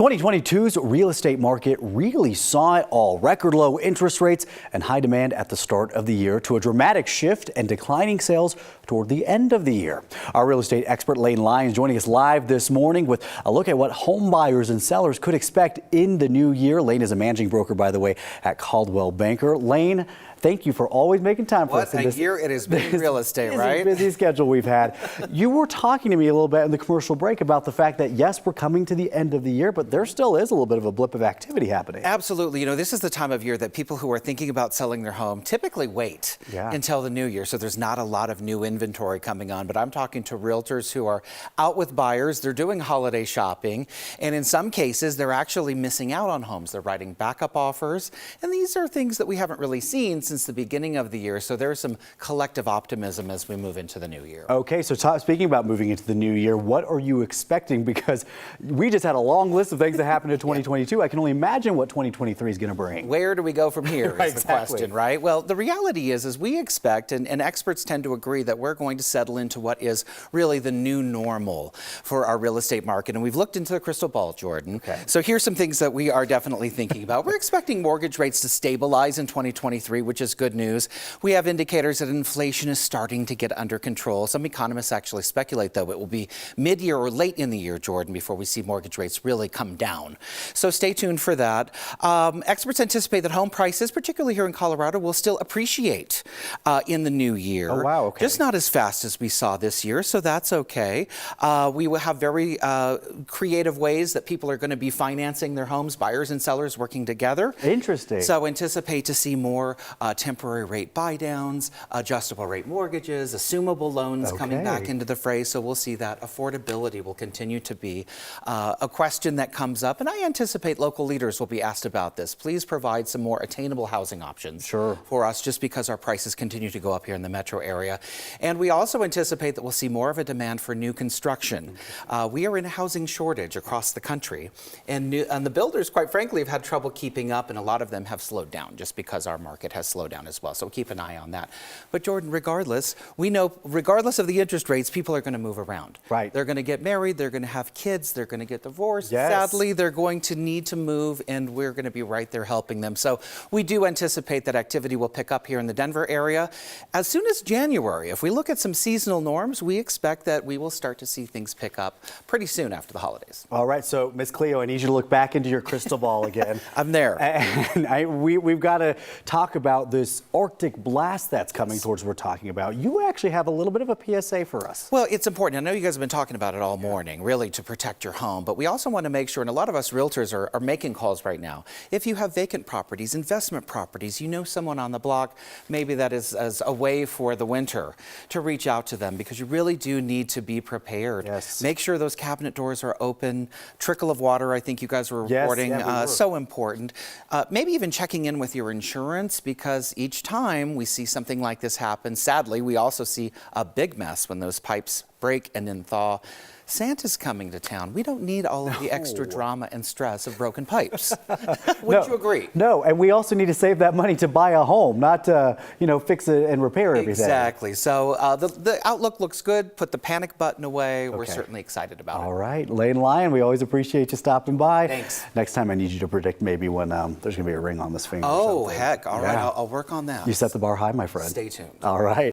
2022's real estate market really saw it all. Record low interest rates and high demand at the start of the year to a dramatic shift and declining sales toward the end of the year. Our real estate expert Lane Lyon is joining us live this morning with a look at what home buyers and sellers could expect in the new year. Lane is a managing broker, by the way, at Coldwell Banker. Lane, thank you for always making time for us. What a year it has been in real estate, right? Busy schedule we've had. You were talking to me a little bit in the commercial break about the fact that, yes, we're coming to the end of the year, but there still is a little bit of a blip of activity happening. Absolutely. You know, this is the time of year that people who are thinking about selling their home typically wait until the new year. So there's not a lot of new inventory coming on, but I'm talking to realtors who are out with buyers. They're doing holiday shopping, and in some cases, they're actually missing out on homes. They're writing backup offers, and these are things that we haven't really seen since the beginning of the year. So there's some collective optimism as we move into the new year. Okay, so speaking about moving into the new year, what are you expecting? Because we just had a long list of things that happened in 2022. I can only imagine what 2023 is going to bring. Where do we go from here is Exactly. the question, right? Well, the reality is we expect, and experts tend to agree, that we're going to settle into what is really the new normal for our real estate market. And we've looked into the crystal ball, Jordan. Okay. So here's some things that we are definitely thinking about. We're expecting mortgage rates to stabilize in 2023, which is good news. We have indicators that inflation is starting to get under control. Some economists actually speculate, though, it will be mid-year or late in the year, Jordan, before we see mortgage rates really come down. So stay tuned for that. Experts anticipate that home prices, particularly here in Colorado, will still appreciate in the new year. Oh, wow, okay. Just not as fast as we saw this year, so that's okay. We will have very creative ways that people are going to be financing their homes, buyers and sellers working together. Interesting. So anticipate to see more temporary rate buy downs, adjustable rate mortgages, assumable loans coming back into the fray. So we'll see that affordability will continue to be a question that comes up. And I anticipate local leaders will be asked about this. Please provide some more attainable housing options for us, just because our prices continue to go up here in the metro area. And we also anticipate that we'll see more of a demand for new construction. We are in a housing shortage across the country. And the builders, quite frankly, have had trouble keeping up. And a lot of them have slowed down just because our market has slowed down as well. So keep an eye on that. But Jordan, regardless, we know regardless of the interest rates, people are going to move around. Right. They're going to get married. They're going to have kids. They're going to get divorced. Yes. Sadly, they're going to need to move, and we're going to be right there helping them. So we do anticipate that activity will pick up here in the Denver area as soon as January. If we look at some seasonal norms, we expect that we will start to see things pick up pretty soon after the holidays. All right, so Miss Cleo, I need you to look back into your crystal ball again. I'm there. And we've got to talk about this Arctic blast that's coming towards we're talking about. You actually have a little bit of a PSA for us. Well, it's important. I know you guys have been talking about it all morning, really, to protect your home. But we also want to make sure, and a lot of us realtors are making calls right now. If you have vacant properties, investment properties, you know someone on the block, maybe that is away for the winter, to reach out to them, because you really do need to be prepared. Yes. Make sure those cabinet doors are open. Trickle of water, I think you guys were reporting, so important. Maybe even checking in with your insurance, because each time we see something like this happen, sadly, we also see a big mess when those pipes break and then thaw. Santa's coming to town. We don't need all of the extra drama and stress of broken pipes. Wouldn't you agree? No, and we also need to save that money to buy a home, not to, fix it and repair everything. Exactly. So the outlook looks good. Put the panic button away. We're certainly excited about it. All right. Lane Lyon, we always appreciate you stopping by. Thanks. Next time I need you to predict maybe when there's going to be a ring on this finger. Oh, heck. All right. I'll work on that. You set the bar high, my friend. Stay tuned. All right.